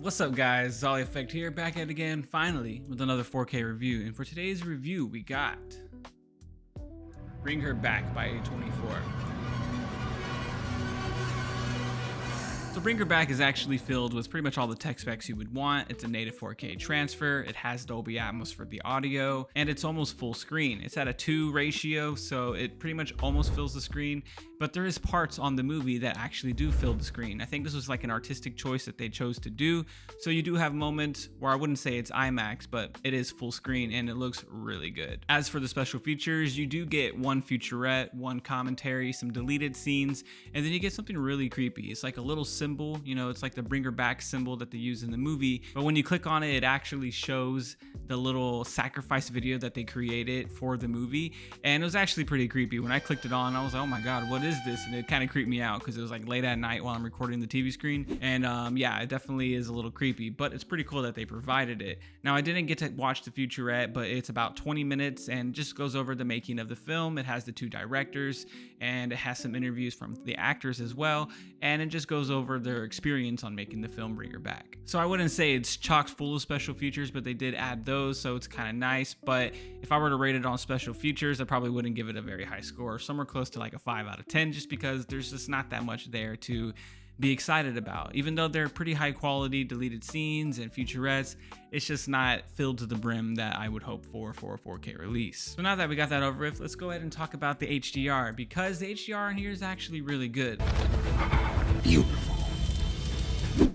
What's up guys, Zolly Effect here, back at it again, finally, with another 4K review. And for today's review, we got Bring Her Back by A24. So Bring Her Back is actually filled with pretty much all the tech specs you would want. It's a native 4K transfer, it has Dolby Atmos for the audio, and it's almost full screen. It's at a 2 ratio, so it pretty much almost fills the screen, but there is parts on the movie that actually do fill the screen. I think this was like an artistic choice that they chose to do. So you do have moments where I wouldn't say it's IMAX, but it is full screen and it looks really good. As for the special features, you do get one featurette, one commentary, some deleted scenes, and then you get something really creepy. It's like a little symbol, you know, it's like the Bring Her Back symbol that they use in the movie, but when you click on it, it actually shows the little sacrifice video that they created for the movie, and it was actually pretty creepy. When I clicked it on, I was like, oh my god, what is this? And it kind of creeped me out because it was like late at night while I'm recording the TV screen, and yeah, it definitely is a little creepy, but it's pretty cool that they provided it. Now, I didn't get to watch the featurette, but it's about 20 minutes and just goes over the making of the film. It has the 2 directors and it has some interviews from the actors as well, and it just goes over their experience on making the film Bring Her Back. So I wouldn't say it's chock full of special features, but they did add those, so it's kind of nice. But if I were to rate it on special features, I probably wouldn't give it a very high score, somewhere close to like a 5 out of 10, just because there's just not that much there to be excited about. Even though they're pretty high quality deleted scenes and featurettes, it's just not filled to the brim that I would hope for a 4K release. So now that we got that over with, let's go ahead and talk about the HDR, because the HDR in here is actually really good. Beautiful.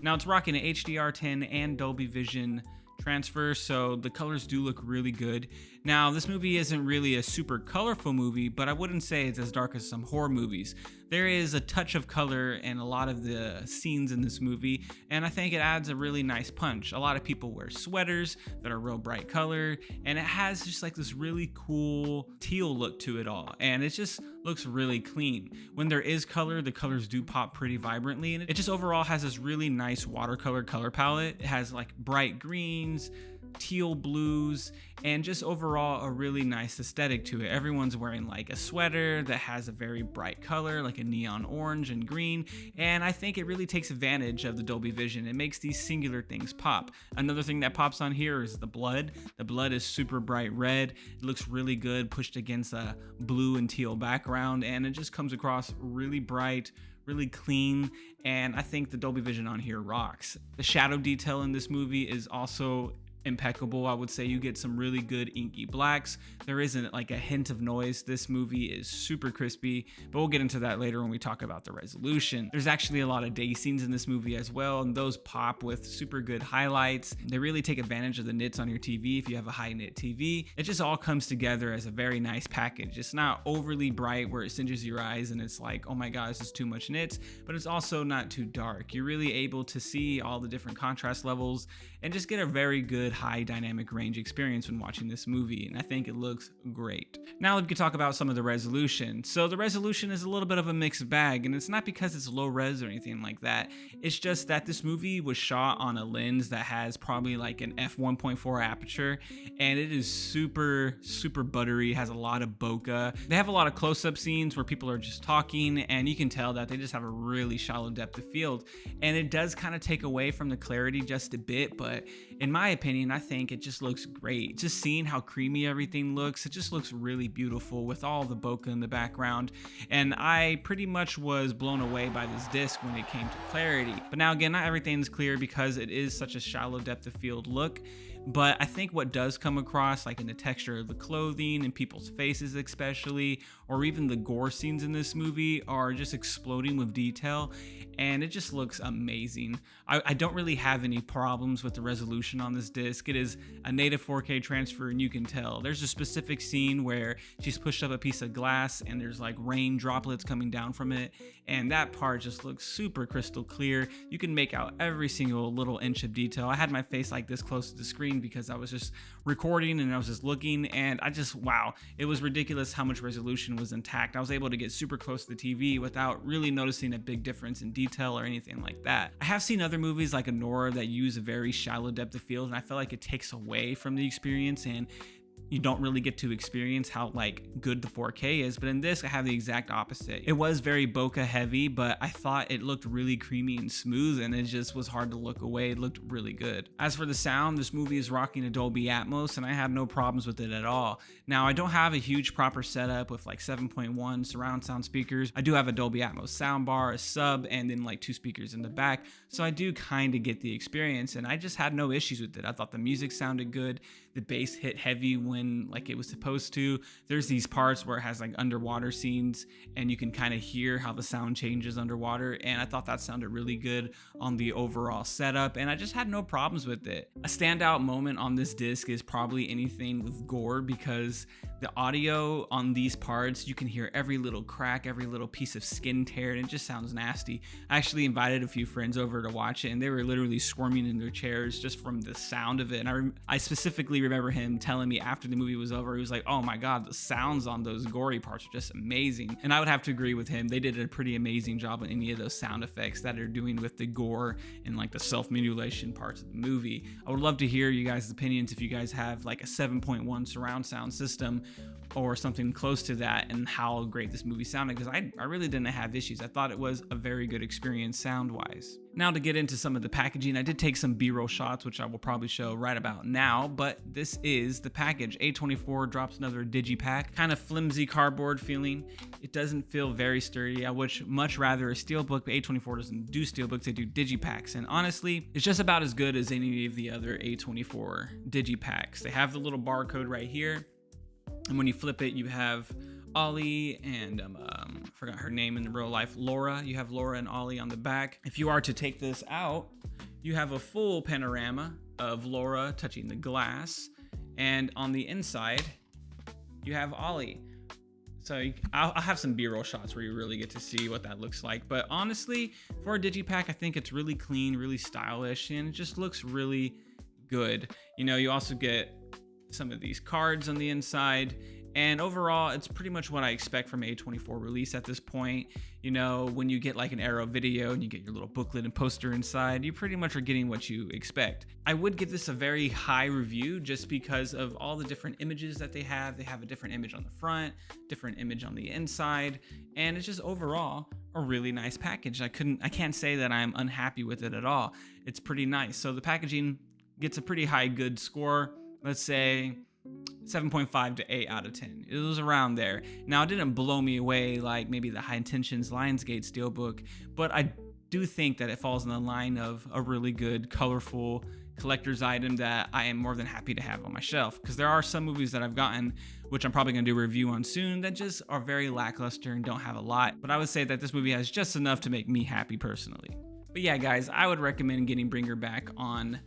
Now it's rocking an HDR10 and Dolby Vision transfer, so the colors do look really good. Now, this movie isn't really a super colorful movie, but I wouldn't say it's as dark as some horror movies. There is a touch of color in a lot of the scenes in this movie, and I think it adds a really nice punch. A lot of people wear sweaters that are real bright color, and it has just like this really cool teal look to it all, and it just looks really clean. When there is color, the colors do pop pretty vibrantly, and it just overall has this really nice watercolor color palette. It has like bright greens, teal blues, and just overall a really nice aesthetic to it. Everyone's wearing like a sweater that has a very bright color, like a neon orange and green, and I think it really takes advantage of the Dolby Vision. It makes these singular things pop. Another thing that pops on here is the blood. The blood is super bright red. It looks really good pushed against a blue and teal background, and it just comes across really bright, really clean, and I think the Dolby Vision on here rocks. The shadow detail in this movie is also impeccable. I would say you get some really good inky blacks. There isn't like a hint of noise. This movie is super crispy, but we'll get into that later when we talk about the resolution. There's actually a lot of day scenes in this movie as well, and those pop with super good highlights. They really take advantage of the nits on your TV if you have a high nit TV. It just all comes together as a very nice package. It's not overly bright where it singes your eyes and it's like, oh my god, this is too much nits, but it's also not too dark. You're really able to see all the different contrast levels and just get a very good high dynamic range experience when watching this movie, and I think it looks great. Now we can talk about some of the resolution. So the resolution is a little bit of a mixed bag, and it's not because it's low res or anything like that. It's just that this movie was shot on a lens that has probably like an f1.4 aperture, and it is super buttery, has a lot of bokeh. They have a lot of close-up scenes where people are just talking, and you can tell that they just have a really shallow depth of field, and it does kind of take away from the clarity just a bit, but in my opinion, I think it just looks great. Just seeing how creamy everything looks, it just looks really beautiful with all the bokeh in the background, and I pretty much was blown away by this disc when it came to clarity. But now again, not everything's clear because it is such a shallow depth of field look, but I think what does come across, like in the texture of the clothing and people's faces especially, or even the gore scenes in this movie, are just exploding with detail, and it just looks amazing. I don't really have any problems with the resolution on this disc. It is a native 4K transfer, and you can tell. There's a specific scene where she's pushed up a piece of glass and there's like rain droplets coming down from it, and that part just looks super crystal clear. You can make out every single little inch of detail. I had my face like this close to the screen because I was just recording and I was just looking, and wow, it was ridiculous how much resolution was intact. I was able to get super close to the TV without really noticing a big difference in detail or anything like that. I have seen other movies like Nora that use a very shallow depth of field, and I feel like it takes away from the experience, and you don't really get to experience how like good the 4K is, but in this I have the exact opposite. It was very bokeh heavy, but I thought it looked really creamy and smooth, and it just was hard to look away. It looked really good. As for the sound, this movie is rocking a Dolby Atmos, and I have no problems with it at all. Now, I don't have a huge proper setup with like 7.1 surround sound speakers. I do have a Dolby Atmos soundbar, a sub, and then like 2 speakers in the back, so I do kind of get the experience, and I just had no issues with it. I thought the music sounded good. The bass hit heavy when like it was supposed to. There's these parts where it has like underwater scenes, and you can kind of hear how the sound changes underwater, and I thought that sounded really good on the overall setup, and I just had no problems with it. A standout moment on this disc is probably anything with gore, because the audio on these parts, you can hear every little crack, every little piece of skin tear, and it just sounds nasty. I actually invited a few friends over to watch it, and they were literally squirming in their chairs just from the sound of it. And I specifically remember him telling me after the movie was over, he was like, oh my god, the sounds on those gory parts are just amazing. And I would have to agree with him. They did a pretty amazing job on any of those sound effects that are doing with the gore and like the self-mutilation parts of the movie. I would love to hear you guys' opinions if you guys have like a 7.1 surround sound system or something close to that, and how great this movie sounded, because I really didn't have issues. I thought it was a very good experience sound-wise. Now, to get into some of the packaging, I did take some B-roll shots, which I will probably show right about now, but this is the package. A24 drops another DigiPack, kind of flimsy cardboard feeling. It doesn't feel very sturdy. I would much rather a steelbook, but A24 doesn't do steelbooks, they do digipacks, and honestly, it's just about as good as any of the other A24 digipacks. They have the little barcode right here, and when you flip it, you have Ollie and forgot her name in real life, Laura. You have Laura and Ollie on the back. If you are to take this out, you have a full panorama of Laura touching the glass, and on the inside, you have Ollie. So I'll have some B-roll shots where you really get to see what that looks like. But honestly, for a digipack, I think it's really clean, really stylish, and it just looks really good. You know, you also get some of these cards on the inside, and overall it's pretty much what I expect from A24 release at this point. You know, when you get like an Arrow video and you get your little booklet and poster inside, you pretty much are getting what you expect. I would give this a very high review just because of all the different images that they have. They have a different image on the front, different image on the inside, and it's just overall a really nice package. I can't say that I'm unhappy with it at all. It's pretty nice. So the packaging gets a pretty high good score. Let's say 7.5 to 8 out of 10. It was around there. Now, it didn't blow me away like maybe the High Intentions Lionsgate Steelbook, but I do think that it falls in the line of a really good, colorful collector's item that I am more than happy to have on my shelf. Because there are some movies that I've gotten, which I'm probably going to do a review on soon, that just are very lackluster and don't have a lot. But I would say that this movie has just enough to make me happy personally. But yeah, guys, I would recommend getting Bringer back on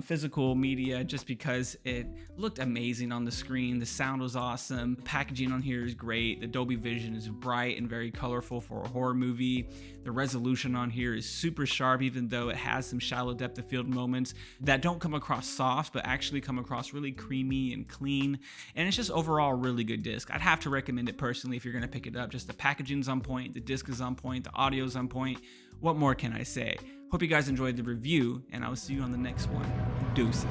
physical media just because it looked amazing on the screen. The sound was awesome. The packaging on here is great. The Dolby Vision is bright and very colorful for a horror movie. The resolution on here is super sharp, even though it has some shallow depth of field moments that don't come across soft, but actually come across really creamy and clean. And it's just overall a really good disc. I'd have to recommend it personally if you're gonna pick it up. Just the packaging's on point, the disc is on point, the audio's on point. What more can I say? Hope you guys enjoyed the review, and I will see you on the next one. Deuces.